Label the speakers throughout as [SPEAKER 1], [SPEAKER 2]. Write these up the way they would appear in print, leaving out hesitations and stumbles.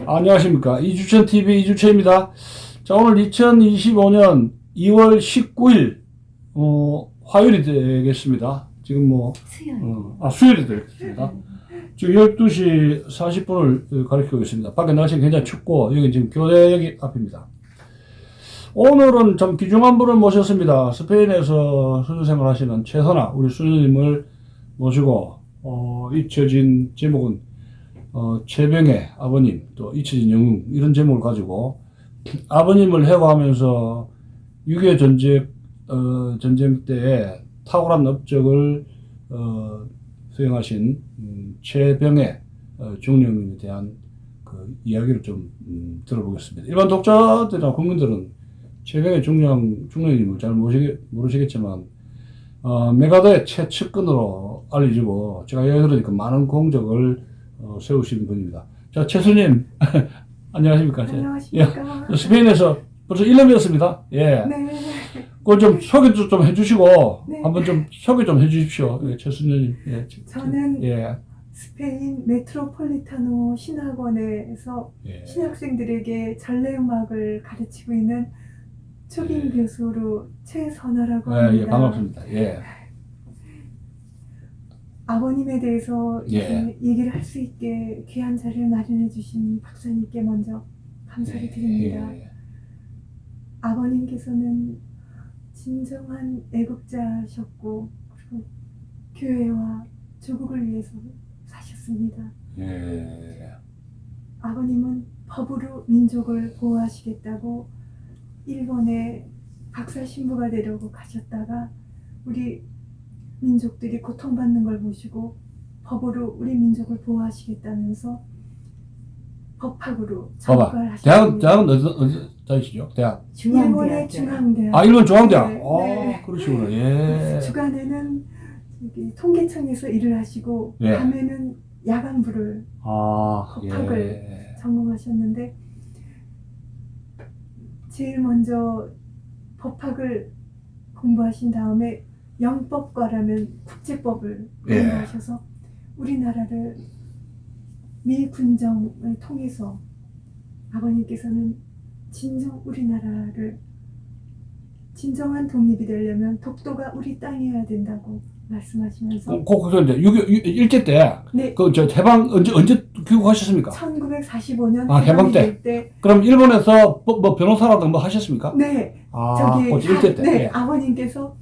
[SPEAKER 1] 안녕하십니까. 이주천 TV 이주천입니다. 자, 오늘 2025년 2월 19일, 화요일이 되겠습니다. 지금 수요일이 되겠습니다. 지금 12시 40분을 가리키고 있습니다. 밖에 날씨가 굉장히 춥고, 여기 지금 교대역이 앞입니다. 오늘은 좀 귀중한 분을 모셨습니다. 스페인에서 수료생활 하시는 최선아, 우리 수녀님을 모시고, 잊혀진 제목은 최병의 아버님, 또 잊혀진 영웅, 이런 제목을 가지고 아버님을 회고하면서 6.25 전쟁 때에 탁월한 업적을 수행하신 최병의 중령님에 대한 그 이야기를 좀 들어보겠습니다. 일반 독자들이나 국민들은 최병의 중령님을 잘 모르시겠지만 메가더의 최측근으로 알려지고, 제가 이야기 들으니까 많은 공적을 세우신 분입니다. 자, 최수님, 안녕하십니까?
[SPEAKER 2] 안녕하십니까?
[SPEAKER 1] 예, 스페인에서 벌써 1년이었습니다. 예.
[SPEAKER 2] 네.
[SPEAKER 1] 그걸 좀 소개도 좀 해주시고,
[SPEAKER 2] 네.
[SPEAKER 1] 한번 좀 소개 좀 해주십시오. 예, 최수님. 예.
[SPEAKER 2] 저는
[SPEAKER 1] 예.
[SPEAKER 2] 스페인 메트로폴리타노 신학원에서
[SPEAKER 1] 예.
[SPEAKER 2] 신학생들에게 전래음악을 가르치고 있는 초빙 교수로 최선아라고 합니다.
[SPEAKER 1] 예, 반갑습니다. 예.
[SPEAKER 2] 아버님에 대해서
[SPEAKER 1] 예.
[SPEAKER 2] 얘기를 할 수 있게 귀한 자리를 마련해 주신 박사님께 먼저 감사를 드립니다.
[SPEAKER 1] 예.
[SPEAKER 2] 아버님께서는 진정한 애국자셨고, 그리고 교회와 조국을 위해서 사셨습니다.
[SPEAKER 1] 예.
[SPEAKER 2] 아버님은 법으로 민족을 보호하시겠다고 일본에 박사 신부가 되려고 가셨다가 우리 민족들이 고통받는 걸 보시고 법으로 우리 민족을 보호하시겠다면서 법학으로 전과를 하셨습니다.
[SPEAKER 1] 대학은 어디 다니시죠? 대학.
[SPEAKER 2] 일본의 중앙대학.
[SPEAKER 1] 아, 일본 중앙대학.
[SPEAKER 2] 네,
[SPEAKER 1] 네. 그러시구나. 예.
[SPEAKER 2] 주간에는 통계청에서 일을 하시고,
[SPEAKER 1] 예.
[SPEAKER 2] 밤에는 야간부를 법학을 전공하셨는데, 제일 먼저 법학을 공부하신 다음에 영법과라는 국제법을 공부하셔서 우리나라를 미군정을 통해서 아버님께서는 진정 우리나라를 진정한 독립이 되려면 독도가 우리 땅이어야 된다고 말씀하시면서
[SPEAKER 1] 그런데 6.25 일제 때,
[SPEAKER 2] 네.
[SPEAKER 1] 해방 언제 귀국하셨습니까?
[SPEAKER 2] 1945년
[SPEAKER 1] 해방 때. 그럼 일본에서 변호사라든가 뭐 하셨습니까?
[SPEAKER 2] 네.
[SPEAKER 1] 일제 때.
[SPEAKER 2] 네.
[SPEAKER 1] 예.
[SPEAKER 2] 아버님께서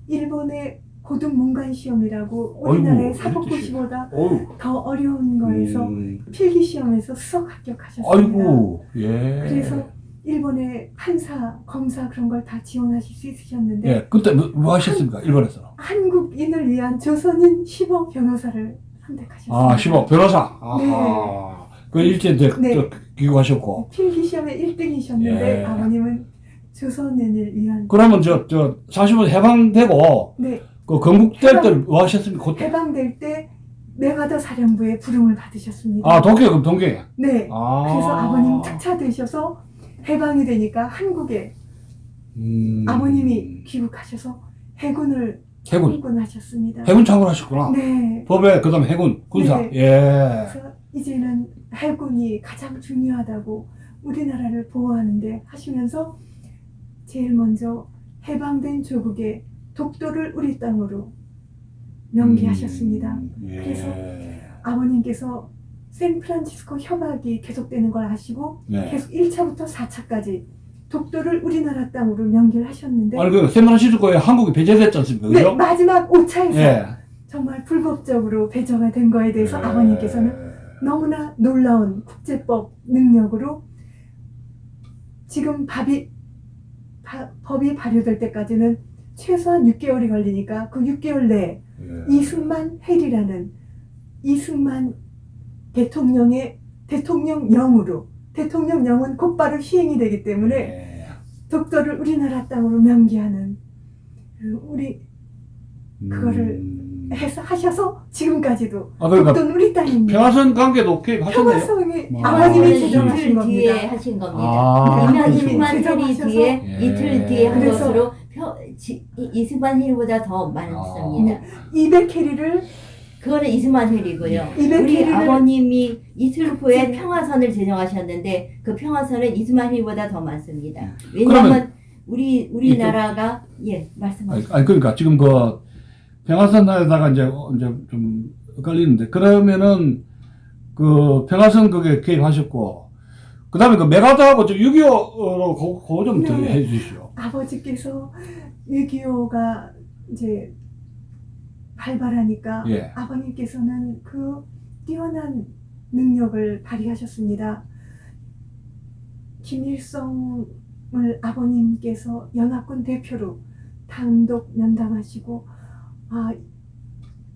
[SPEAKER 2] 일본의 고등 문관 시험이라고 우리나라의 사법고시보다 더 어려운 거에서 필기 시험에서 수석 합격하셨습니다.
[SPEAKER 1] 아이고, 예.
[SPEAKER 2] 그래서 일본의 판사, 검사 그런 걸 다 지원하실 수 있으셨는데,
[SPEAKER 1] 예, 그때 뭐 하셨습니까? 일본에서?
[SPEAKER 2] 한국인을 위한 조선인 15 변호사를 선택하셨습니다.
[SPEAKER 1] 15 변호사.
[SPEAKER 2] 네.
[SPEAKER 1] 그 일제 때
[SPEAKER 2] 네.
[SPEAKER 1] 귀국하셨고.
[SPEAKER 2] 필기 시험에 1등이셨는데
[SPEAKER 1] 예.
[SPEAKER 2] 아버님은 조선인을 위한.
[SPEAKER 1] 그러면 45년 해방되고,
[SPEAKER 2] 네.
[SPEAKER 1] 그 건국될 때 뭐 하셨습니까? 그때?
[SPEAKER 2] 해방될 때 메가더 사령부의 부름을 받으셨습니다.
[SPEAKER 1] 동계, 그럼 동계.
[SPEAKER 2] 네. 그래서 아버님 특차되셔서 해방이 되니까 한국에 아버님이 귀국하셔서 해군을 창군하셨습니다.
[SPEAKER 1] 해군 창군하셨구나.
[SPEAKER 2] 네.
[SPEAKER 1] 법에 그다음 해군 군사.
[SPEAKER 2] 네.
[SPEAKER 1] 예.
[SPEAKER 2] 그래서 이제는 해군이 가장 중요하다고 우리나라를 보호하는데 하시면서 제일 먼저 해방된 조국의 독도를 우리 땅으로 명기하셨습니다.
[SPEAKER 1] 예.
[SPEAKER 2] 그래서 아버님께서 샌프란시스코 협약이 계속되는 걸 아시고
[SPEAKER 1] 네.
[SPEAKER 2] 계속 1차부터 4차까지 독도를 우리나라 땅으로 명기를 하셨는데,
[SPEAKER 1] 아니, 샌프란시스코에 한국이 배제됐지 않습니까?
[SPEAKER 2] 네,
[SPEAKER 1] 그죠?
[SPEAKER 2] 마지막 5차에서
[SPEAKER 1] 예.
[SPEAKER 2] 정말 불법적으로 배제가 된 거에 대해서 아버님께서는 너무나 놀라운 국제법 능력으로 지금 법이 발효될 때까지는 최소한 6개월이 걸리니까 그 6개월 내에 이승만 헬이라는 이승만 대통령의 대통령령으로, 대통령령은 곧바로 시행이 되기 때문에 독도를 우리나라 땅으로 명기하는 우리 그거를 해서 하셔서 지금까지도
[SPEAKER 1] 그러니까
[SPEAKER 2] 독도는 우리 땅입니다.
[SPEAKER 1] 평화선 관계도 개입하셨네요.
[SPEAKER 2] 평화성이 아버님이 제정하신
[SPEAKER 3] 이틀
[SPEAKER 2] 겁니다.
[SPEAKER 3] 뒤에 하신 겁니다. 이승만 헬이 뒤에 이틀 뒤에 한
[SPEAKER 2] 그래서
[SPEAKER 3] 것으로 이승만 헬보다 더 많습니다.
[SPEAKER 2] 200캐리를
[SPEAKER 3] 그거는 이스마헬이고요.
[SPEAKER 2] 이
[SPEAKER 3] 우리
[SPEAKER 2] 배터리를-
[SPEAKER 3] 아버님이 이틀 후에
[SPEAKER 2] 네.
[SPEAKER 3] 평화선을 제정하셨는데 그 평화선은 이스마헬보다 더 많습니다.
[SPEAKER 1] 그러면-
[SPEAKER 3] 왜냐하면 우리나라가 예 말씀하세요.
[SPEAKER 1] 아니 그러니까 지금 그 평화선에다가 이제 좀 헷갈리는데 그러면은 그 평화선 그게 개입하셨고 그다음에 그 메가더하고 6.25로 그거 좀 더
[SPEAKER 2] 네.
[SPEAKER 1] 해주시오.
[SPEAKER 2] 아버지께서 6.25가 이제 발발하니까
[SPEAKER 1] 예.
[SPEAKER 2] 아버님께서는 그 뛰어난 능력을 발휘하셨습니다. 김일성을 아버님께서 연합군 대표로 단독 면담하시고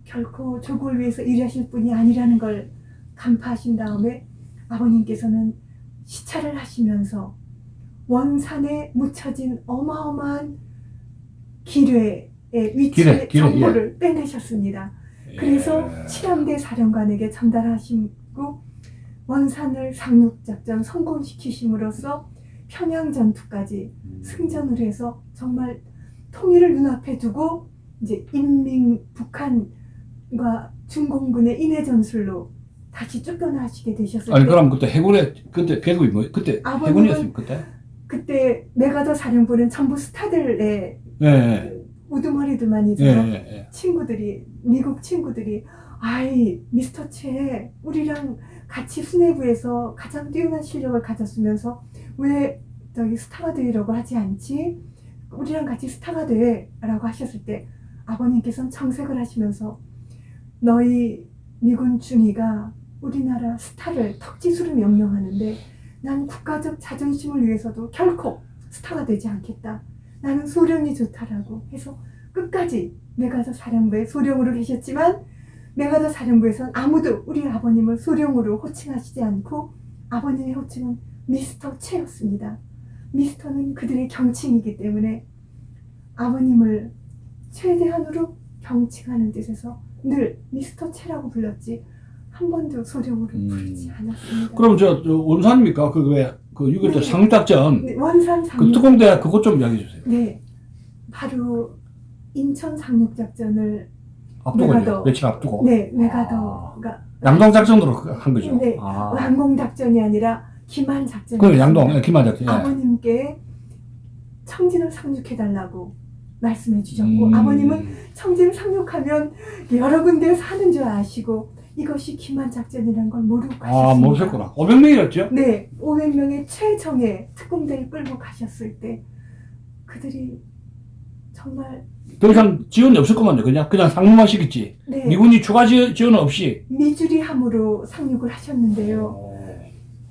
[SPEAKER 2] 결코 조국을 위해서 일하실 분이 아니라는 걸 간파하신 다음에 아버님께서는 시찰을 하시면서 원산에 묻혀진 어마어마한 기뢰의 위치의
[SPEAKER 1] 기뢰,
[SPEAKER 2] 정보를 빼내셨습니다. 그래서
[SPEAKER 1] 예.
[SPEAKER 2] 칠함대 사령관에게 전달하시고 원산을 상륙작전 성공시키심으로써 평양 전투까지 승전을 해서 정말 통일을 눈앞에 두고 이제 북한과 중공군의 인해 전술로 다시 쫓겨나시게 되셨을
[SPEAKER 1] 아니
[SPEAKER 2] 때
[SPEAKER 1] 그럼 그때 해군에 그때 계급이 뭐 그때
[SPEAKER 2] 아버님은-
[SPEAKER 1] 해군이었습니까 그때?
[SPEAKER 2] 그때 메가더 사령부는 전부 스타들의
[SPEAKER 1] 예.
[SPEAKER 2] 우두머리들만이지만
[SPEAKER 1] 예.
[SPEAKER 2] 친구들이 미국 친구들이 아이 미스터 채 우리랑 같이 수뇌부에서 가장 뛰어난 실력을 가졌으면서 왜 저기 스타가 되려고 하지 않지? 우리랑 같이 스타가 돼 라고 하셨을 때 아버님께서는 정색을 하시면서 너희 미군 중위가 우리나라 스타를 턱지수로 명령하는데 난 국가적 자존심을 위해서도 결코 스타가 되지 않겠다. 나는 소령이 좋다라고 해서 끝까지 메가더 사령부에 소령으로 계셨지만 메가더 사령부에서는 아무도 우리 아버님을 소령으로 호칭하시지 않고 아버님의 호칭은 미스터 채였습니다. 미스터는 그들의 경칭이기 때문에 아버님을 최대한으로 경칭하는 뜻에서 늘 미스터 채라고 불렀지 한 번도 소령으로 부르지 않았습니다.
[SPEAKER 1] 그럼 저 원산입니까? 그 왜 그 6.25 때
[SPEAKER 2] 네.
[SPEAKER 1] 상륙작전
[SPEAKER 2] 네, 원산
[SPEAKER 1] 그
[SPEAKER 2] 상륙.
[SPEAKER 1] 특공대 그것 좀 이야기해 주세요.
[SPEAKER 2] 네, 바로 인천 상륙작전을
[SPEAKER 1] 앞두고
[SPEAKER 2] 메가더.
[SPEAKER 1] 며칠 앞두고.
[SPEAKER 2] 네, 메가더가
[SPEAKER 1] 양동 작전으로 한 거죠.
[SPEAKER 2] 네,
[SPEAKER 1] 아.
[SPEAKER 2] 완공 작전이 아니라 기만 작전.
[SPEAKER 1] 그 양동 기만 작전. 예.
[SPEAKER 2] 아버님께 청진을 상륙해달라고 말씀해 주셨고 아버님은 청진을 상륙하면 여러 군데에서 하는 줄 아시고 이것이 기만 작전이라는 걸 모르고 가셨습니다.
[SPEAKER 1] 모르셨구나. 500명이었죠?
[SPEAKER 2] 네, 500명의 최정예 특공대를 끌고 가셨을 때 그들이 정말
[SPEAKER 1] 더 이상 지원이 없을 것만요. 그냥 상륙만 시켰지.
[SPEAKER 2] 네,
[SPEAKER 1] 미군이 추가 지원은 없이.
[SPEAKER 2] 미주리함으로 상륙을 하셨는데요.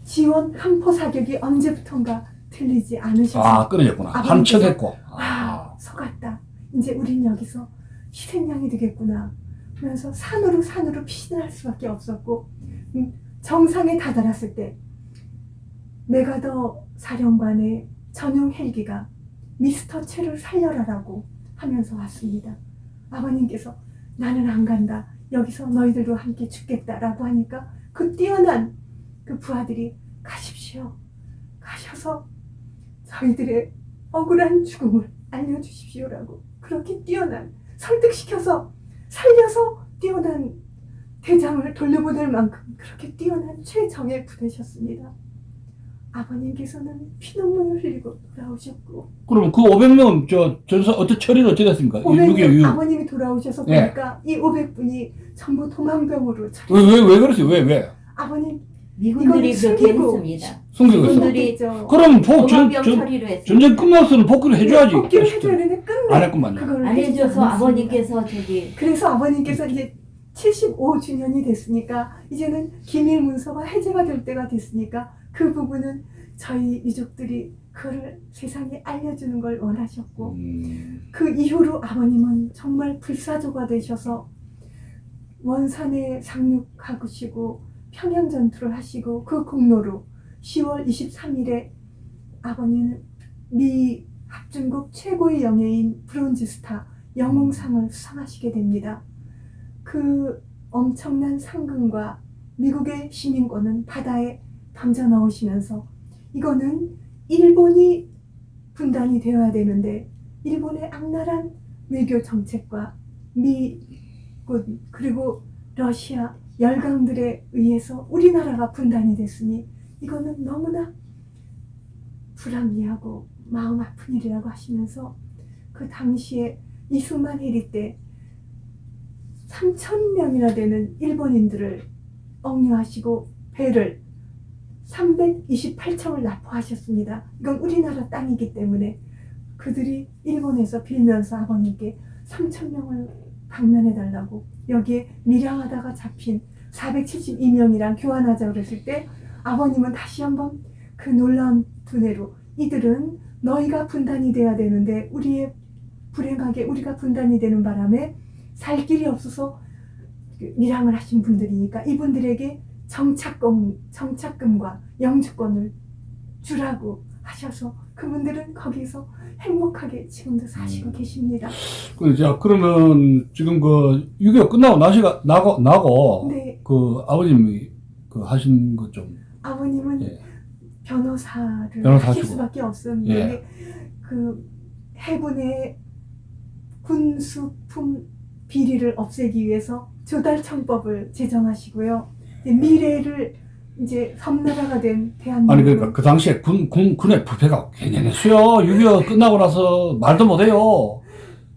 [SPEAKER 2] 지원 함포 사격이 언제부턴가 들리지 않으셔서
[SPEAKER 1] 끊어졌구나.
[SPEAKER 2] 아버님께서-
[SPEAKER 1] 함척했고.
[SPEAKER 2] 속았다. 이제 우린 여기서 희생양이 되겠구나. 그러면서 산으로 피신할 수밖에 없었고 정상에 다다랐을 때 메가더 사령관의 전용 헬기가 미스터 채를 살려라라고 하면서 왔습니다. 아버님께서 나는 안 간다. 여기서 너희들도 함께 죽겠다라고 하니까 그 뛰어난 그 부하들이 가십시오. 가셔서 저희들의 억울한 죽음을 알려주십시오라고 그렇게 뛰어난 설득시켜서 살려서 뛰어난 대장을 돌려보낼 만큼 그렇게 뛰어난 최정예 부대셨습니다. 아버님께서는 피눈물을 흘리고 돌아오셨고
[SPEAKER 1] 그럼 그 500명 전사 어떻게 처리를 어떻게 됐습니까?
[SPEAKER 2] 500명 아버님이 돌아오셔서
[SPEAKER 1] 예.
[SPEAKER 2] 보니까 이 500분이 전부 도망병으로 처리.
[SPEAKER 1] 왜 그러세요? 왜?
[SPEAKER 2] 아버님
[SPEAKER 3] 미군들이
[SPEAKER 2] 이건
[SPEAKER 3] 그렇게
[SPEAKER 2] 숨기고
[SPEAKER 3] 했습니다.
[SPEAKER 1] 숨기고 있어.
[SPEAKER 3] 미군들이
[SPEAKER 2] 있죠.
[SPEAKER 1] 그럼
[SPEAKER 3] 도망병 처리를 했습니다.
[SPEAKER 1] 전쟁 끝났으면 복귀를 해줘야지.
[SPEAKER 2] 복귀를 해줘야 되는데 끝내
[SPEAKER 1] 안 했구만요.
[SPEAKER 2] 그걸
[SPEAKER 3] 안
[SPEAKER 2] 해주지
[SPEAKER 3] 해줘서
[SPEAKER 2] 않았습니다.
[SPEAKER 3] 아버님께서 저기
[SPEAKER 2] 그래서 아버님께서 이제 75주년이 됐으니까 이제는 기밀 문서가 해제가 될 때가 됐으니까 그 부분은 저희 유족들이 그거를 세상에 알려주는 걸 원하셨고 그 이후로 아버님은 정말 불사조가 되셔서 원산에 상륙하시고 평양 전투를 하시고 그 공로로 10월 23일에 아버님은 미 합중국 최고의 영예인 브론즈 스타 영웅상을 수상하시게 됩니다. 그 엄청난 상금과 미국의 시민권은 바다에 던져 넣으시면서 이거는 일본이 분단이 되어야 되는데 일본의 악랄한 외교 정책과 미군 그리고 러시아 열강들에 의해서 우리나라가 분단이 됐으니 이거는 너무나 불합리하고 마음 아픈 일이라고 하시면서 그 당시에 이승만 해리 때 3,000명이나 되는 일본인들을 억류하시고 배를 328척을 납포하셨습니다. 이건 우리나라 땅이기 때문에 그들이 일본에서 빌면서 아버님께 3,000명을 방면해달라고 여기에 밀항하다가 잡힌 472명이랑 교환하자 그랬을 때 아버님은 다시 한번 그 놀라운 두뇌로 이들은 너희가 분단이 돼야 되는데 불행하게 우리가 분단이 되는 바람에 살 길이 없어서 밀항을 하신 분들이니까 이분들에게 정착금과 영주권을 주라고 하셔서 그분들은 거기서 행복하게 지금도 사시고 계십니다.
[SPEAKER 1] 그러면 지금 그 6.25 끝나고 나고
[SPEAKER 2] 네.
[SPEAKER 1] 그 아버님이 그 하신 것 좀.
[SPEAKER 2] 아버님은
[SPEAKER 1] 예.
[SPEAKER 2] 변호사를
[SPEAKER 1] 변호사
[SPEAKER 2] 하실
[SPEAKER 1] 하시고.
[SPEAKER 2] 수밖에 없었는데
[SPEAKER 1] 예.
[SPEAKER 2] 그 해군의 군수품 비리를 없애기 위해서 조달청법을 제정하시고요. 미래를 이제 섬나라가 된 대한민국.
[SPEAKER 1] 아니 그러니까 그 당시에 군의 부패가 굉장했어요. 6.25 끝나고 나서 말도 못해요.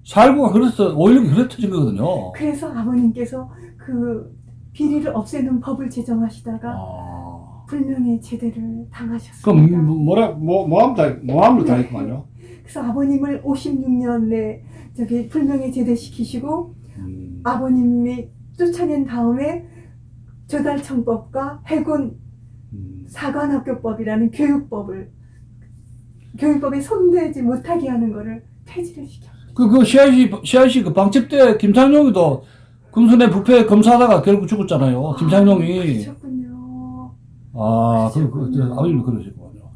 [SPEAKER 1] 4.19가 그래서 5.16이 그래 터진 거거든요.
[SPEAKER 2] 그래서 아버님께서 그 비리를 없애는 법을 제정하시다가 불명예 제대를 당하셨습니다.
[SPEAKER 1] 그럼 모함을 당했구만요.
[SPEAKER 2] 그래서 아버님을 56년에 저기 불명예 제대시키시고 아버님이 쫓아낸 다음에 조달청법과 해군 사관학교법이라는 교육법에 손대지 못하게 하는 거를 폐지를 시켰어요.
[SPEAKER 1] 그 CIC 그 방첩 때 김창룡이도 군수내 부패 검사하다가 결국 죽었잖아요. 김창룡이.
[SPEAKER 2] 그렇군요.
[SPEAKER 1] 아버님이 그러시군요.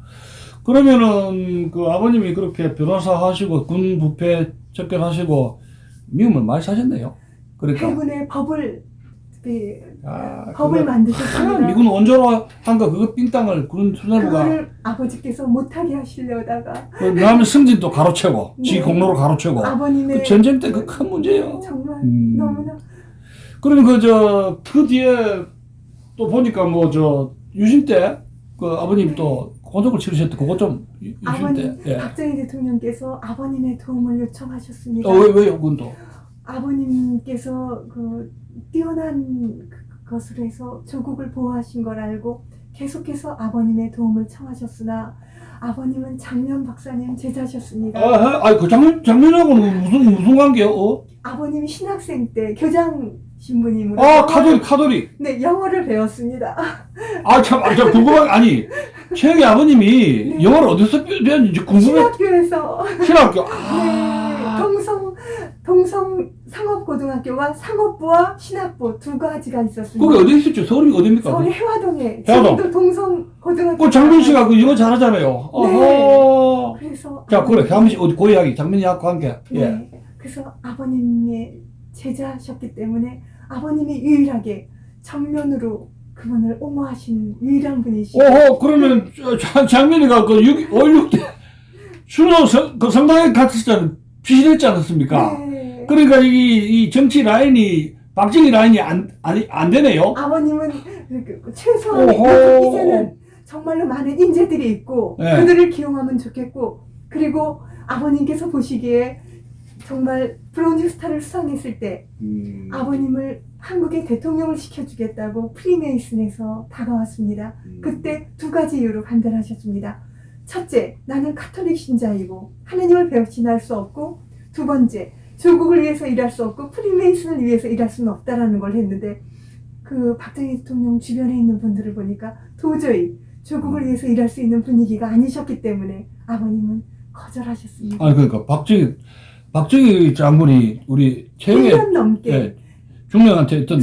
[SPEAKER 1] 그러면은 그 아버님이 그렇게 변호사 하시고 군 부패 접견하시고 미움을 많이 사셨네요. 그러니까.
[SPEAKER 2] 해군의 법을 만드셨습니다.
[SPEAKER 1] 미군 원조로 한 거 그거 삥땅을 군 수뇌부가
[SPEAKER 2] 그거를 아버지께서 못하게 하시려다가
[SPEAKER 1] 그다음에 승진도 가로채고 지
[SPEAKER 2] 네.
[SPEAKER 1] 공로로 가로채고
[SPEAKER 2] 아버님의
[SPEAKER 1] 그 전쟁 때 그 큰 문제예요.
[SPEAKER 2] 정말 너무나
[SPEAKER 1] 그러면 그 뒤에 또 보니까 유신 때 그 아버님 또 고독을 치르셨대. 그거 좀 유신
[SPEAKER 2] 아버님
[SPEAKER 1] 때. 예.
[SPEAKER 2] 박정희 대통령께서 아버님의 도움을 요청하셨습니다.
[SPEAKER 1] 왜요 그건 또?
[SPEAKER 2] 아버님께서 그 뛰어난 것을 해서 조국을 보호하신 걸 알고 계속해서 아버님의 도움을 청하셨으나 아버님은 장면 박사님 제자셨습니다.
[SPEAKER 1] 그 장면하고는 무슨 관계요?
[SPEAKER 2] 아버님이 신학생 때 교장 신부님으로
[SPEAKER 1] 카돌이.
[SPEAKER 2] 네, 영어를 배웠습니다.
[SPEAKER 1] 참 궁금한 아니 최영희 아버님이
[SPEAKER 2] 네.
[SPEAKER 1] 영어를 어디서 배웠는지 궁금해.
[SPEAKER 2] 신학교에서
[SPEAKER 1] 신학교.
[SPEAKER 2] 네, 동성 상업고등학교와 상업부와 신학부 두 가지가 있었습니다.
[SPEAKER 1] 거기 어디 있었죠? 서울이 어디입니까?
[SPEAKER 2] 서울 해화동에
[SPEAKER 1] 해화동.
[SPEAKER 2] 지금도 동성고등학교.
[SPEAKER 1] 그 장면 씨가 그 영어 잘하잖아요.
[SPEAKER 2] 네.
[SPEAKER 1] 어허.
[SPEAKER 2] 그래서
[SPEAKER 1] 자, 그래. 장면 씨 어디 그 이야기 장면이하고 관계. 예.
[SPEAKER 2] 네. 그래서 아버님의 제자셨기 때문에 아버님이 유일하게 정면으로 그분을 옹호하신 유일한 분이시고.
[SPEAKER 1] 그러면 장면이가 그 5.16 때 순호 그 성당에 갔었잖아요. 피신했지 않았습니까?
[SPEAKER 2] 네.
[SPEAKER 1] 그러니까 이 정치 라인이 박정희 라인이 안 되네요.
[SPEAKER 2] 아버님은 최소한
[SPEAKER 1] 오호.
[SPEAKER 2] 이제는 정말로 많은 인재들이 있고
[SPEAKER 1] 네.
[SPEAKER 2] 그들을 기용하면 좋겠고 그리고 아버님께서 보시기에 정말 브론즈 스타를 수상했을 때 아버님을 한국의 대통령을 시켜주겠다고 프리메이슨에서 다가왔습니다. 그때 두 가지 이유로 반대하셨습니다. 첫째, 나는 카톨릭 신자이고 하나님을 배신할 수 없고 두 번째, 조국을 위해서 일할 수 없고 프리메이슨을 위해서 일할 수는 없다라는 걸 했는데 그 박정희 대통령 주변에 있는 분들을 보니까 도저히 조국을 위해서 일할 수 있는 분위기가 아니셨기 때문에 아버님은 거절하셨습니다.
[SPEAKER 1] 아니 그러니까 박정희 장군이 우리 최영의
[SPEAKER 2] 1년 넘게
[SPEAKER 1] 중령한테 어떤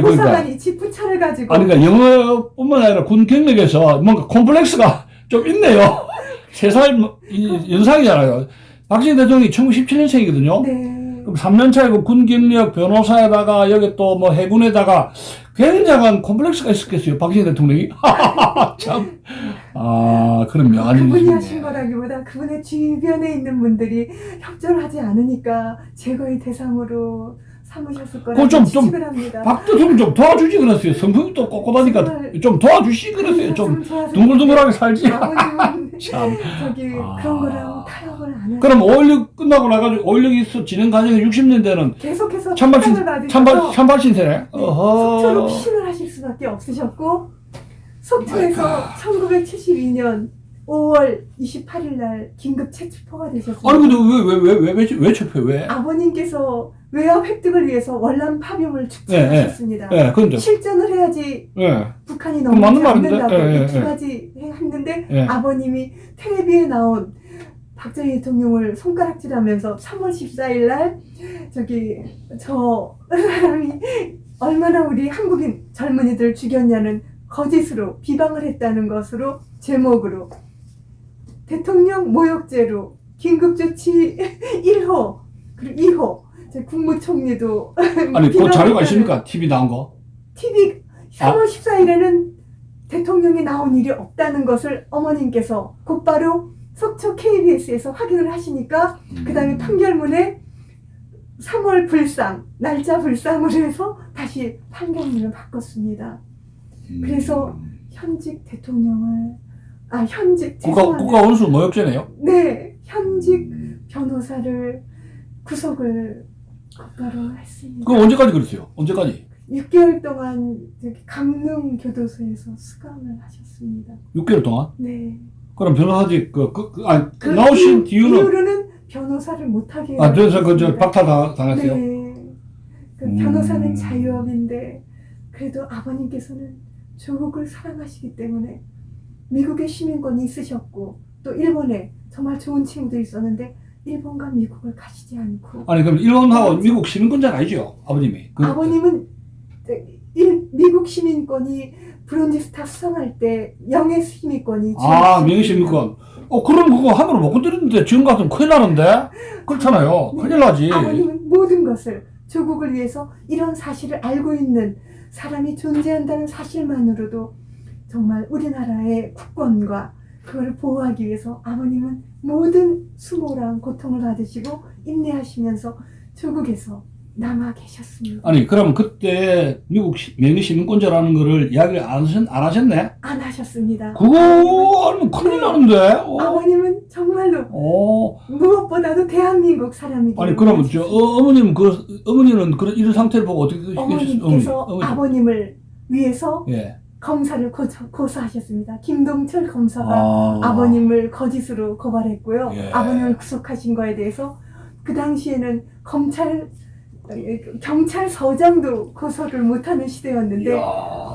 [SPEAKER 2] 보사관이 지푸차를 가지고
[SPEAKER 1] 그러니까 영어뿐만 아니라 군 경력에서 뭔가 콤플렉스가 좀 있네요. 3살 연상이잖아요. 박정희 대통령이 1917년생이거든요.
[SPEAKER 2] 네.
[SPEAKER 1] 그럼 3년 차이고 군 경력 변호사에다가 여기 또 해군에다가 굉장한 콤플렉스가 있었겠어요. 박정희 대통령이. 참. 그런 명언이
[SPEAKER 2] 그분이 하신 거라기보다 그분의 주변에 있는 분들이 협조를 하지 않으니까 제거의 대상으로 삼으셨을
[SPEAKER 1] 그거
[SPEAKER 2] 거라고
[SPEAKER 1] 좀
[SPEAKER 2] 추측을 합니다.
[SPEAKER 1] 박대통령 좀 도와주지 그랬어요. 성품이 또 꼿꼿하니까
[SPEAKER 2] 정말
[SPEAKER 1] 좀 도와주시 그랬어요. 좀
[SPEAKER 2] 좋았을
[SPEAKER 1] 둥글둥글하게 살지.
[SPEAKER 2] 아버님은
[SPEAKER 1] 참.
[SPEAKER 2] 저기 그런 거랑 타협을 안 해요.
[SPEAKER 1] 그럼 5.16 끝나고 나가지고 5.16이 진행 과정에 60년대는
[SPEAKER 2] 계속해서
[SPEAKER 1] 찬발신,
[SPEAKER 2] 탄압을 받으셔서
[SPEAKER 1] 찬발신세네.
[SPEAKER 2] 속초로 피신을 하실 수밖에 없으셨고 속초에서 1972년 5월 28일 날 긴급 체포가 되셨습니다.
[SPEAKER 1] 아니, 근데 왜 체포해, 왜?
[SPEAKER 2] 아버님께서 외압 획득을 위해서 월남 파병을 축제하셨습니다.
[SPEAKER 1] 예, 그런데.
[SPEAKER 2] 실전을 해야지
[SPEAKER 1] 예.
[SPEAKER 2] 북한이
[SPEAKER 1] 그럼 맞는
[SPEAKER 2] 넘어오지
[SPEAKER 1] 말인데?
[SPEAKER 2] 않는다고
[SPEAKER 1] 예, 예,
[SPEAKER 2] 두
[SPEAKER 1] 예.
[SPEAKER 2] 가지 했는데
[SPEAKER 1] 예.
[SPEAKER 2] 아버님이 텔레비에 나온 박정희 대통령을 손가락질하면서 3월 14일 날 저기 저 사람이 얼마나 우리 한국인 젊은이들 죽였냐는 거짓으로 비방을 했다는 것으로 제목으로 대통령 모욕죄로 긴급조치 1호 그리고 2호 국무총리도
[SPEAKER 1] 아니, 그 자료가
[SPEAKER 2] 비방했다는
[SPEAKER 1] 있습니까? TV 나온 거?
[SPEAKER 2] TV 3월 14일에는 대통령이 나온 일이 없다는 것을 어머님께서 곧바로 속초 KBS에서 확인을 하시니까 그 다음에 판결문에 3월 불상, 날짜 불상으로 해서 다시 판결문을 바꿨습니다. 그래서 현직 대통령을,
[SPEAKER 1] 국가 원수 모욕죄네요?
[SPEAKER 2] 네, 현직 변호사를 구속을 곧바로 했습니다.
[SPEAKER 1] 그거 언제까지 그랬어요? 언제까지?
[SPEAKER 2] 6개월 동안 저기 강릉 교도소에서 수감을 하셨습니다.
[SPEAKER 1] 6개월 동안?
[SPEAKER 2] 네.
[SPEAKER 1] 그럼 변호사직, 나오신
[SPEAKER 2] 이유로는 변호사를 못하게.
[SPEAKER 1] 그래서 박탈 당했어요?
[SPEAKER 2] 네. 변호사는 자유업인데, 그래도 아버님께서는 조국을 사랑하시기 때문에 미국의 시민권이 있으셨고, 또 일본에 정말 좋은 친구도 있었는데, 일본과 미국을 가시지 않고.
[SPEAKER 1] 아니, 그럼 일본하고 미국 시민권자는 아니죠? 아버님이.
[SPEAKER 2] 아버님은 미국 시민권이 브론즈 스타 수상할 때 명예 시민권이
[SPEAKER 1] 명예 시민권. 그럼 그거 함부로 못 건드리는데 지금 같으면 큰일 나는데? 그렇잖아요.
[SPEAKER 2] 네.
[SPEAKER 1] 큰일 나지.
[SPEAKER 2] 아버님은 모든 것을 조국을 위해서 이런 사실을 알고 있는 사람이 존재한다는 사실만으로도 정말 우리나라의 국권과 그걸 보호하기 위해서 아버님은 모든 수모랑 고통을 받으시고 인내하시면서 조국에서 남아 계셨습니다.
[SPEAKER 1] 아니, 그럼 그때 미국 명예 시민권자라는 거를 이야기를 안 하셨네?
[SPEAKER 2] 안 하셨습니다.
[SPEAKER 1] 그거 알면 큰일 나는데?
[SPEAKER 2] 아버님은 정말로 무엇보다도 대한민국 사람이기
[SPEAKER 1] 아니, 그러면 어머님은 이런 상태를 보고 어떻게
[SPEAKER 2] 어머님께서 아버님을 위해서
[SPEAKER 1] 예.
[SPEAKER 2] 검사를 고소하셨습니다. 김동철 검사가 아버님을 거짓으로 고발했고요.
[SPEAKER 1] 예.
[SPEAKER 2] 아버님을 구속하신 거에 대해서 그 당시에는 경찰서장도 고소를 못하는 시대였는데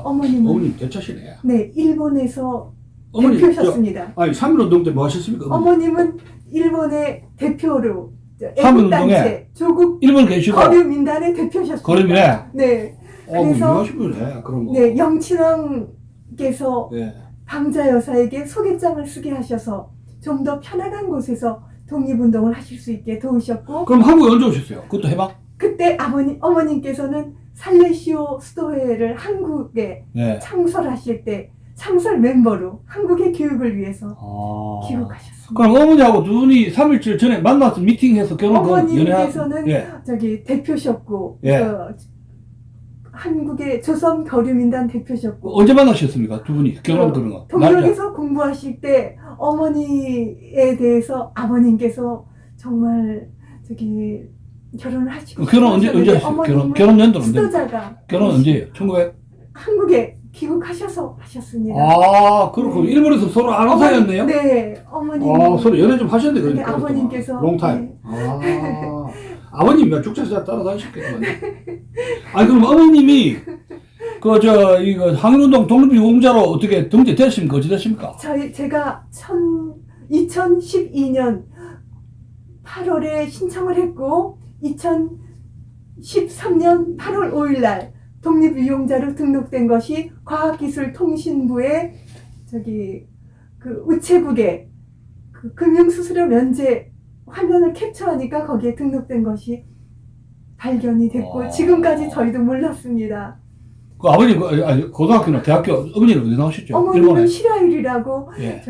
[SPEAKER 2] 어머님은
[SPEAKER 1] 어머님 대차시네.
[SPEAKER 2] 네, 일본에서
[SPEAKER 1] 어머니,
[SPEAKER 2] 대표셨습니다.
[SPEAKER 1] 아니, 3.1운동 때 뭐 하셨습니까?
[SPEAKER 2] 어머님은 일본의 대표로
[SPEAKER 1] 3.1운동에
[SPEAKER 2] 애국단체 조국
[SPEAKER 1] 일본 계시고
[SPEAKER 2] 거류민단의 대표셨습니다.
[SPEAKER 1] 거류민에?
[SPEAKER 2] 네. 그래서
[SPEAKER 1] 유명하신 분이네. 그럼
[SPEAKER 2] 네, 영친왕께서
[SPEAKER 1] 예.
[SPEAKER 2] 방자 여사에게 소개장을 쓰게 하셔서 좀 더 편안한 곳에서 독립운동을 하실 수 있게 도우셨고
[SPEAKER 1] 그럼 한국에 언제 오셨어요? 그것도 해봐?
[SPEAKER 2] 그때 어머님께서는 살레시오 수도회를 한국에
[SPEAKER 1] 네.
[SPEAKER 2] 창설하실 때 창설 멤버로 한국의 교육을 위해서 귀국하셨습니다.
[SPEAKER 1] 그럼 어머니하고 두 분이 3일째 전에 만나서 미팅해서
[SPEAKER 2] 어머님께서는
[SPEAKER 1] 예.
[SPEAKER 2] 저기 대표셨고
[SPEAKER 1] 예.
[SPEAKER 2] 한국의 조선 거류민단 대표셨고
[SPEAKER 1] 언제 만나셨습니까? 두 분이 결혼 그런 거.
[SPEAKER 2] 동력에서 공부하실 때 어머니에 대해서 아버님께서 정말 저기 결혼을 하시고
[SPEAKER 1] 결혼 언제 하셨어요? 결혼 연도는 언제?
[SPEAKER 2] 수도자가
[SPEAKER 1] 결혼 언제예요? 1900?
[SPEAKER 2] 한국에 귀국하셔서 하셨습니다.
[SPEAKER 1] 그렇고 일본에서 서로 아는 사이였네요?
[SPEAKER 2] 네, 어머님.
[SPEAKER 1] 서로 연애 좀 하셨네,
[SPEAKER 2] 네,
[SPEAKER 1] 그러니까.
[SPEAKER 2] 아버님께서.
[SPEAKER 1] 롱타임.
[SPEAKER 2] 네.
[SPEAKER 1] 아버님 몇 축제사 따라다니셨겠구만. 아니, 그럼 어머님이, 이거 항일운동 독립유공자로 어떻게 등재됐습니까? 어찌 됐습니까?
[SPEAKER 2] 제가 2012년 8월에 신청을 했고, 2013년 8월 5일 날 독립유공자로 등록된 것이 과학기술통신부의 우체국에 금융수수료 면제 화면을 캡처하니까 거기에 등록된 것이 발견이 됐고 지금까지 저희도 몰랐습니다.
[SPEAKER 1] 그 아버님 고등학교나 대학교 어머니는 어디 나오셨죠?
[SPEAKER 2] 어머니는
[SPEAKER 1] 일본에?
[SPEAKER 2] 시라유리라고
[SPEAKER 1] 예.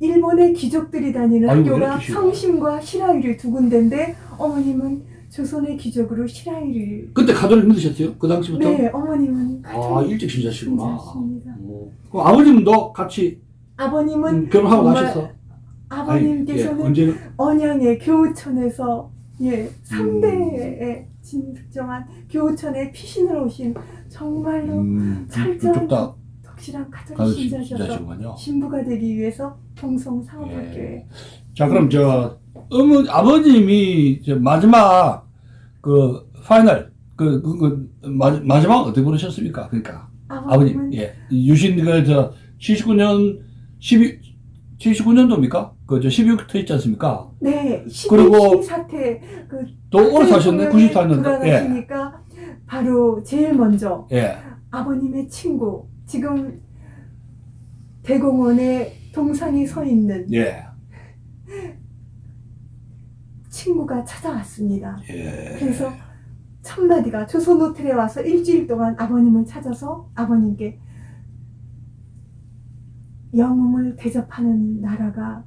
[SPEAKER 2] 일본의 귀족들이 다니는
[SPEAKER 1] 아이고,
[SPEAKER 2] 학교가
[SPEAKER 1] 이렇게
[SPEAKER 2] 성심과 시라유리 두 군데인데 어머님은 조선의 기적으로 실화일을.
[SPEAKER 1] 그때 가톨릭 믿으셨어요? 그 당시부터?
[SPEAKER 2] 네, 어머님은
[SPEAKER 1] 일찍 신자시구나.
[SPEAKER 2] 신자십니다.
[SPEAKER 1] 그럼 아버님도 같이
[SPEAKER 2] 아버님은
[SPEAKER 1] 결혼하고
[SPEAKER 2] 정말
[SPEAKER 1] 나셨어?
[SPEAKER 2] 아버님께서는
[SPEAKER 1] 예, 언제는?
[SPEAKER 2] 언양의 교우촌에서 3대에 진정한 교우촌에 피신을 오신 정말로 철저한
[SPEAKER 1] 그쪽다
[SPEAKER 2] 독실한 가톨릭
[SPEAKER 1] 가톨릭
[SPEAKER 2] 신자셔서
[SPEAKER 1] 신자시군요.
[SPEAKER 2] 신부가 되기 위해서 동성상업학교에.
[SPEAKER 1] 예. 자, 그럼 아버님이 마지막 파이널 마지막 어떻게 보내셨습니까? 그러니까 아버님,
[SPEAKER 2] 아버님은
[SPEAKER 1] 예, 유신 79년도입니까? 12월부터 있지 않습니까?
[SPEAKER 2] 네,
[SPEAKER 1] 그리고
[SPEAKER 2] 12사태
[SPEAKER 1] 또 오래 사셨네, 94년도.
[SPEAKER 2] 돌아가시니까 바로 제일 먼저
[SPEAKER 1] 예.
[SPEAKER 2] 아버님의 친구, 지금 대공원에 동상이 서 있는
[SPEAKER 1] 예.
[SPEAKER 2] 친구가 찾아왔습니다.
[SPEAKER 1] 예.
[SPEAKER 2] 그래서 첫 마디가 조선 호텔에 와서 일주일 동안 아버님을 찾아서 아버님께 영웅을 대접하는 나라가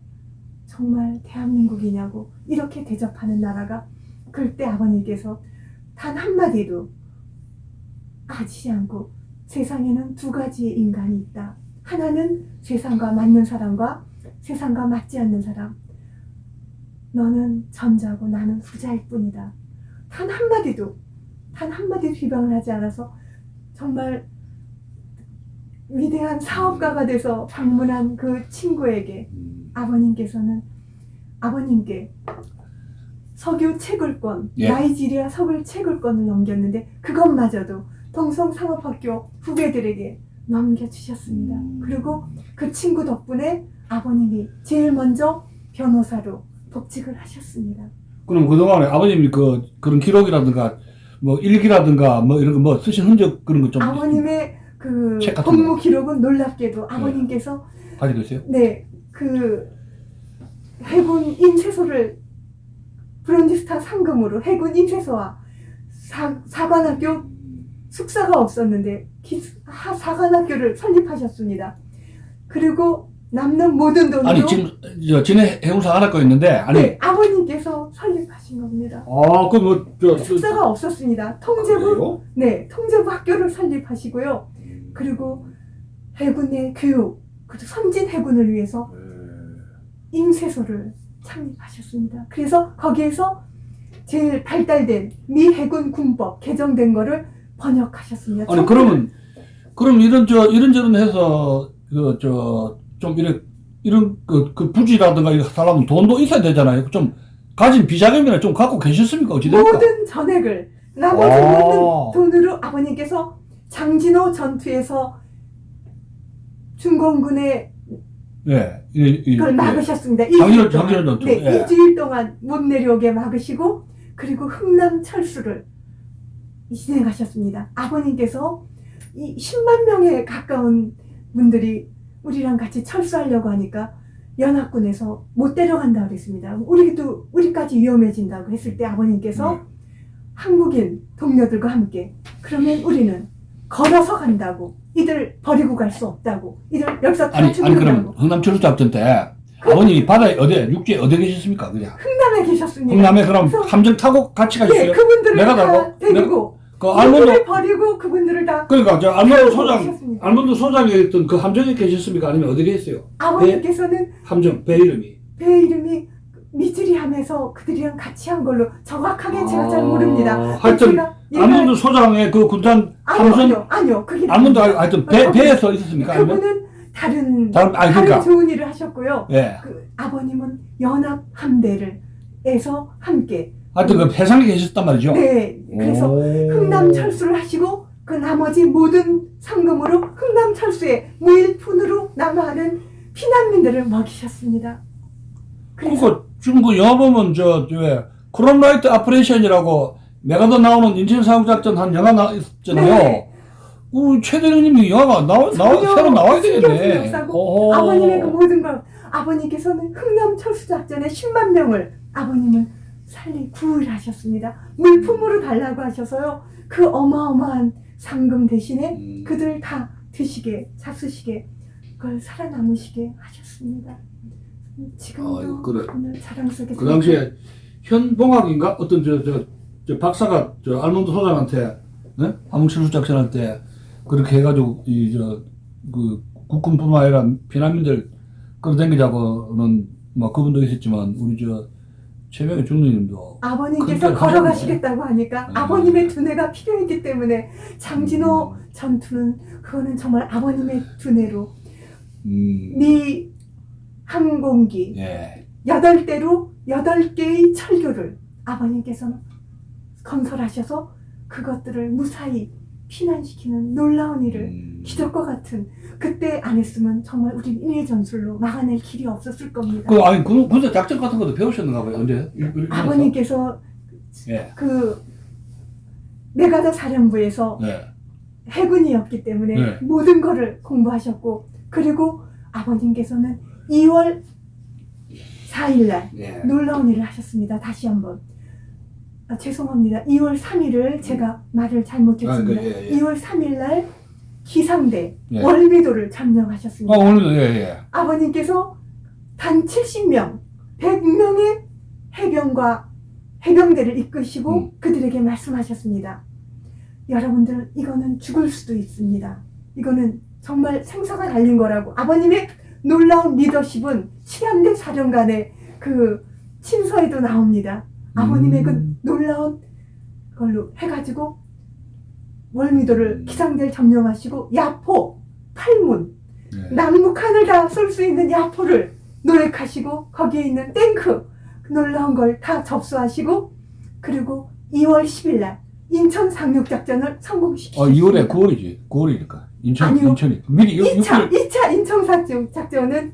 [SPEAKER 2] 정말 대한민국이냐고, 이렇게 대접하는 나라가. 그때 아버님께서 단 한마디도 하지 않고, 세상에는 두 가지의 인간이 있다. 하나는 세상과 맞는 사람과 세상과 맞지 않는 사람. 너는 전자고 나는 후자일 뿐이다. 단 한마디도 비방을 하지 않아서 정말 위대한 사업가가 돼서 방문한 그 친구에게 아버님께서는 아버님께 석유 채굴권,
[SPEAKER 1] 예.
[SPEAKER 2] 나이지리아 석유 채굴권을 넘겼는데 그것마저도 동성상업학교 후배들에게 넘겨주셨습니다. 그리고 그 친구 덕분에 아버님이 제일 먼저 변호사로 복직을 하셨습니다.
[SPEAKER 1] 그럼 그동안에 아버님이 그런 기록이라든가 일기라든가 이런 거 쓰신 흔적 그런 거 좀
[SPEAKER 2] 아버님의 그
[SPEAKER 1] 책 같은
[SPEAKER 2] 공무
[SPEAKER 1] 거.
[SPEAKER 2] 기록은 놀랍게도 아버님께서
[SPEAKER 1] 가지고 있어요?
[SPEAKER 2] 네, 그 해군 인쇄소를 브론즈스타 상금으로 해군 인쇄소와 사관학교 숙사가 없었는데 사관학교를 설립하셨습니다. 그리고 남는 모든 돈으로.
[SPEAKER 1] 아니 지금 진해 해운사 하나 거 있는데
[SPEAKER 2] 네, 아버님께서 설립하신 겁니다. 숙사가 없었습니다. 통제부 학교를 설립하시고요. 그리고 해군의 교육, 그리고 선진 해군을 위해서 인쇄소를 창립하셨습니다. 그래서 거기에서 제일 발달된 미 해군 군법 개정된 거를 번역하셨습니다.
[SPEAKER 1] 아니 그럼 이런저런 해서 좀 이런 부지라든가 이런 사람은 돈도 있어야 되잖아요. 좀 가진 비자금이나 좀 갖고 계셨습니까? 어찌 됩니까?
[SPEAKER 2] 모든 전액을 나머지 모든 돈으로 아버님께서 장진호 전투에서 중공군의 그걸 막으셨습니다.
[SPEAKER 1] 장진호 전투.
[SPEAKER 2] 네,
[SPEAKER 1] 예.
[SPEAKER 2] 2주일 동안 못 내려오게 막으시고, 그리고 흥남 철수를 진행하셨습니다. 아버님께서 이 10만 명에 가까운 분들이 우리랑 같이 철수하려고 하니까 연합군에서 못 데려간다고 그랬습니다. 우리까지 위험해진다고 했을 때 아버님께서 한국인 동료들과 함께 그러면 우리는 걸어서 간다고, 이들 버리고 갈 수 없다고, 이들 여기서 다
[SPEAKER 1] 아니 그럼
[SPEAKER 2] 죽는다고.
[SPEAKER 1] 흥남 철수 작전 때 아버님이 바다에 육지에 어디 계셨습니까? 그냥
[SPEAKER 2] 흥남에 계셨습니다.
[SPEAKER 1] 흥남에 그럼
[SPEAKER 2] 그래서
[SPEAKER 1] 함정 타고 같이 가셨어요?
[SPEAKER 2] 네, 그분들을
[SPEAKER 1] 내가
[SPEAKER 2] 다
[SPEAKER 1] 타고?
[SPEAKER 2] 데리고
[SPEAKER 1] 알몬드
[SPEAKER 2] 그분들을 버리고 그분들을 다
[SPEAKER 1] 그러니까
[SPEAKER 2] 가셨습니다.
[SPEAKER 1] 알몬드 소장이 있던 그 함정에 계셨습니까? 아니면 어디 계세요?
[SPEAKER 2] 아버님께서는
[SPEAKER 1] 배 이름이
[SPEAKER 2] 배 이름이 미즈리함에서 그들이랑 같이 한 걸로 정확하게 제가 잘 모릅니다.
[SPEAKER 1] 하여튼
[SPEAKER 2] 제가
[SPEAKER 1] 알몬드 소장의 그 군단 함선
[SPEAKER 2] 아니요 그게
[SPEAKER 1] 알몬드 하여튼 배에서 있었습니까? 아니면?
[SPEAKER 2] 그분은 다른
[SPEAKER 1] 그러니까.
[SPEAKER 2] 좋은 일을 하셨고요.
[SPEAKER 1] 예.
[SPEAKER 2] 그 아버님은 연합 함대에서 함께
[SPEAKER 1] 하여튼 그 해상에 계셨단 말이죠.
[SPEAKER 2] 네, 그래서 흥남 철수를 하시고 그 나머지 모든 상금으로 흥남 철수에 무일푼으로 남아하는 피난민들을 먹이셨습니다.
[SPEAKER 1] 그러니까 지금 그 영화 보면 왜 크롬라이트 아프레이션이라고 메가더 나오는 인천사국작전 한 영화 있잖아요.
[SPEAKER 2] 네.
[SPEAKER 1] 최대령님이 영화가 새로 나와야 되겠네.
[SPEAKER 2] 아버님의 그 모든 걸 아버님께서는 흥남 철수 작전에 10만 명을 아버님은 구을 하셨습니다. 물품으로 달라고 하셔서요. 그 어마어마한 상금 대신에 그들 다 드시게 잡수시게 그걸 살아남으시게 하셨습니다. 지금도
[SPEAKER 1] 그래.
[SPEAKER 2] 오늘 자랑스럽게
[SPEAKER 1] 그 당시에 현봉학인가 어떤 저 박사가 저 알몬드 소장한테 네? 화목철수 작전한테 그렇게 해가지고 그 국군뿐만 아니라 피난민들 끌어당기자고는 뭐 그분도 있었지만 우리 저 최명희 중령님도
[SPEAKER 2] 아버님께서
[SPEAKER 1] 그때
[SPEAKER 2] 걸어가시겠다고 하니까
[SPEAKER 1] 네.
[SPEAKER 2] 아버님의 두뇌가 필요했기 때문에 장진호 전투는 그거는 정말 아버님의 두뇌로 미 항공기
[SPEAKER 1] 예.
[SPEAKER 2] 8대로 8개의 철교를 아버님께서는 건설하셔서 그것들을 무사히 피난시키는 놀라운 일을 기적과 같은 그때 안 했으면 정말 우리 인의 전술로 막아낼 길이 없었을 겁니다.
[SPEAKER 1] 아니 군사 작전 같은 것도 배우셨는가 봐요. 언제?
[SPEAKER 2] 아버님께서
[SPEAKER 1] 예.
[SPEAKER 2] 그 메가더 사령부에서
[SPEAKER 1] 예.
[SPEAKER 2] 해군이었기 때문에
[SPEAKER 1] 네.
[SPEAKER 2] 모든 거를 공부하셨고 그리고 아버님께서는 2월 4일날
[SPEAKER 1] 예.
[SPEAKER 2] 놀라운 일을 하셨습니다. 다시 한번 죄송합니다. 2월 3일을 제가 말을 잘못했습니다.
[SPEAKER 1] 예.
[SPEAKER 2] 2월 3일날 기상대
[SPEAKER 1] 예.
[SPEAKER 2] 월미도를 점령하셨습니다.
[SPEAKER 1] 오늘도 예.
[SPEAKER 2] 아버님께서 단 70명, 100명의 해병과 해병대를 이끄시고 그들에게 말씀하셨습니다. 여러분들 이거는 죽을 수도 있습니다. 이거는 정말 생사가 달린 거라고. 아버님의 놀라운 리더십은 7함대 사령관의 그 친서에도 나옵니다. 아버님의 그 놀라운 걸로 해가지고 월미도를 기상대를 점령하시고 야포, 팔문,
[SPEAKER 1] 예.
[SPEAKER 2] 남북한을 다 쏠 수 있는 야포를 노획하시고 거기에 있는 탱크 그 놀라운 걸 다 접수하시고 그리고 2월 10일 날 인천 상륙작전을 성공시키셨습니다.
[SPEAKER 1] 2월에 9월이니까
[SPEAKER 2] 아니요.
[SPEAKER 1] 인천이 미리
[SPEAKER 2] 2차 인천 상륙작전은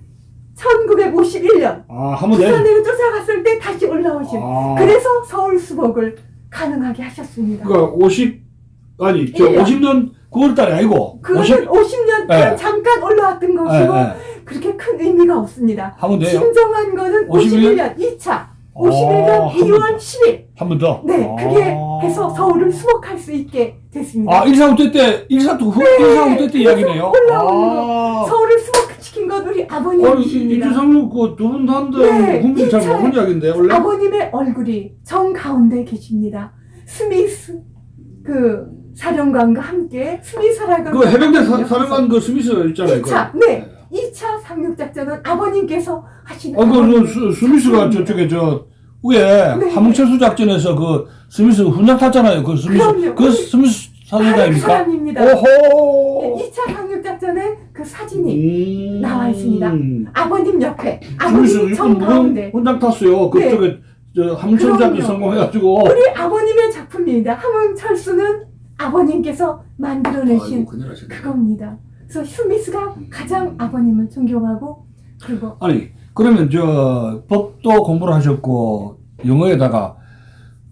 [SPEAKER 2] 1951년
[SPEAKER 1] 한번
[SPEAKER 2] 부산으로 쫓아갔을 때 다시 올라오신 그래서 서울 수복을 가능하게 하셨습니다.
[SPEAKER 1] 그러니까
[SPEAKER 2] 1년.
[SPEAKER 1] 50년 9월달이 아니고
[SPEAKER 2] 그거는 50년
[SPEAKER 1] 네.
[SPEAKER 2] 잠깐 올라왔던 것이고
[SPEAKER 1] 예.
[SPEAKER 2] 그렇게 큰 의미가 없습니다.
[SPEAKER 1] 한번 돼요.
[SPEAKER 2] 진정한 거는
[SPEAKER 1] 51년?
[SPEAKER 2] 51년 2차 51년 2월 10일
[SPEAKER 1] 한 번 더.
[SPEAKER 2] 네 그게 해서 서울을 수복할 수 있게 됐습니다.
[SPEAKER 1] 145대 때 145대 때 이야기네요.
[SPEAKER 2] 올라오는 서울을 수복시킨 건 우리 아버님이십니다.
[SPEAKER 1] 이주상로 그두분 한데
[SPEAKER 2] 네,
[SPEAKER 1] 국민이 잘
[SPEAKER 2] 이차-
[SPEAKER 1] 모르는 이야기인데 원래.
[SPEAKER 2] 아버님의 얼굴이 정 가운데 계십니다. 스미스 그 사령관과 함께 스미스 사령관
[SPEAKER 1] 그 해병대 사령관 그 스미스 있잖아요.
[SPEAKER 2] 2차
[SPEAKER 1] 그거.
[SPEAKER 2] 네 2차 상륙작전은 아버님께서 하신
[SPEAKER 1] 스미스가 저쪽에 저 위에
[SPEAKER 2] 네.
[SPEAKER 1] 함흥철수 작전에서 그 스미스 훈장 탔잖아요. 그 스미스
[SPEAKER 2] 그럼요.
[SPEAKER 1] 그 스미스
[SPEAKER 2] 다른
[SPEAKER 1] 사령관입니까?
[SPEAKER 2] 사람입니다.
[SPEAKER 1] 오호.
[SPEAKER 2] 2차 상륙작전에 그 사진이 나와 있습니다. 아버님 옆에
[SPEAKER 1] 스미스
[SPEAKER 2] 아버님 정 가운데
[SPEAKER 1] 훈장 탔어요. 그쪽에 저 함흥철수 작전
[SPEAKER 2] 그럼요.
[SPEAKER 1] 성공해가지고.
[SPEAKER 2] 우리 아버님의 작품입니다. 함흥철수는 아버님께서 만들어내신
[SPEAKER 1] 큰일 나셨네.
[SPEAKER 2] 그겁니다. 그래서 스미스가 가장 아버님을 존경하고 그리고
[SPEAKER 1] 아니 그러면 저 법도 공부를 하셨고 영어에다가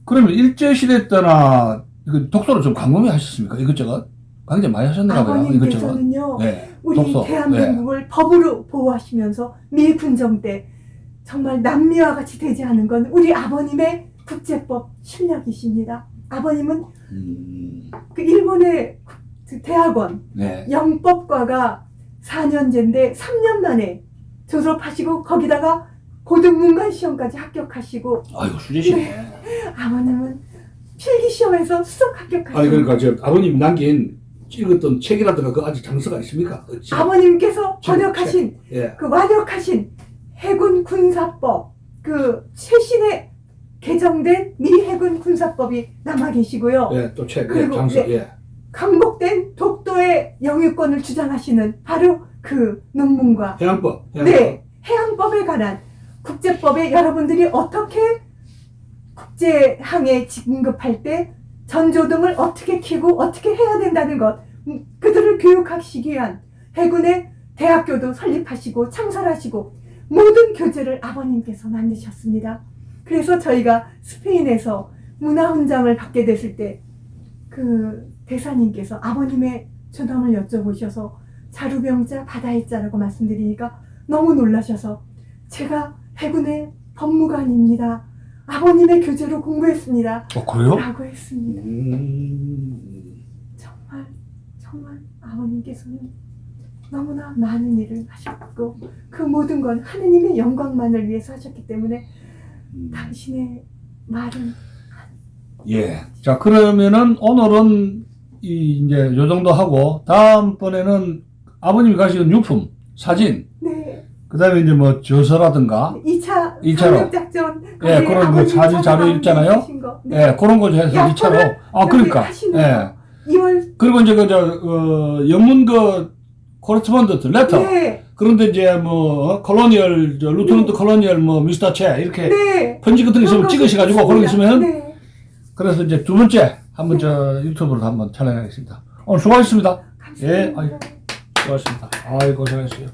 [SPEAKER 1] 그러면 일제 시대 때나 그 독서를 좀 광범위 하셨습니까? 이것저것 굉장히 많이 하셨나 봐요. 이것저것.
[SPEAKER 2] 아버님께서는요
[SPEAKER 1] 네.
[SPEAKER 2] 우리
[SPEAKER 1] 독서.
[SPEAKER 2] 대한민국을 법으로 보호하시면서 미 군정 때 정말 남미와 같이 되지 않은 건 우리 아버님의 국제법 실력이십니다. 아버님은 그 일본의 그 대학원
[SPEAKER 1] 네.
[SPEAKER 2] 영법과가 4년제인데 3년 만에 졸업하시고 거기다가 고등문관 시험까지 합격하시고
[SPEAKER 1] 아유 수제시네.
[SPEAKER 2] 아버님은 필기시험에서 수석 합격하시고
[SPEAKER 1] 아니 그러니까 저 아버님 남긴 읽었던 책이라든가 그 아직 장서가 있습니까? 어찌?
[SPEAKER 2] 아버님께서
[SPEAKER 1] 책,
[SPEAKER 2] 번역하신
[SPEAKER 1] 예.
[SPEAKER 2] 그 완역하신 해군 군사법 그 최신에 개정된 미 해군 군사법이 남아 계시고요.
[SPEAKER 1] 예, 또 책, 예,
[SPEAKER 2] 그리고,
[SPEAKER 1] 장서,
[SPEAKER 2] 네.
[SPEAKER 1] 예.
[SPEAKER 2] 강복된 독도의 영유권을 주장하시는 바로 그 논문과
[SPEAKER 1] 해양법.
[SPEAKER 2] 네, 해양법에 관한 국제법에 여러분들이 어떻게 국제항에 진급할 때 전조등을 어떻게 켜고 어떻게 해야 된다는 것 그들을 교육하시기 위한 해군의 대학교도 설립하시고 창설하시고 모든 교재를 아버님께서 만드셨습니다. 그래서 저희가 스페인에서 문화훈장을 받게 됐을 때 그 대사님께서 아버님의 존함을 여쭤보셔서 자루병자 바다의 자라고 말씀드리니까 너무 놀라셔서 제가 해군의 법무관입니다. 아버님의 교재로 공부했습니다.
[SPEAKER 1] 그래요?
[SPEAKER 2] 라고 했습니다. 정말 아버님께서는 너무나 많은 일을 하셨고 그 모든 건 하느님의 영광만을 위해서 하셨기 때문에 당신의 말은
[SPEAKER 1] 예. 자, 그러면은 오늘은 이제 요 정도 하고, 다음번에는 아버님이 가시는 유품, 사진,
[SPEAKER 2] 네.
[SPEAKER 1] 그 다음에 이제 뭐 저서라든가,
[SPEAKER 2] 2차
[SPEAKER 1] 2차로.
[SPEAKER 2] 작전.
[SPEAKER 1] 예, 그런 그 사진 자료 있잖아요.
[SPEAKER 2] 네.
[SPEAKER 1] 예, 그런 거 해서 2차로. 아, 그러니까. 예.
[SPEAKER 2] 2월.
[SPEAKER 1] 그리고 이제 영문 코레스폰던트, 레터.
[SPEAKER 2] 네.
[SPEAKER 1] 그런데 이제 뭐, 콜로니얼, 루트넌트 콜로니얼 뭐, 미스터 채, 이렇게
[SPEAKER 2] 네.
[SPEAKER 1] 편지 같은 거 있으면 찍으셔가지고, 그런 거 있으면,
[SPEAKER 2] 네.
[SPEAKER 1] 그래서 이제 두 번째, 한번 유튜브로 한번 촬영하겠습니다. 오늘 수고하셨습니다.
[SPEAKER 2] 감사합니다.
[SPEAKER 1] 예, 아유, 수고하셨습니다. 아이고, 고생하셨어요.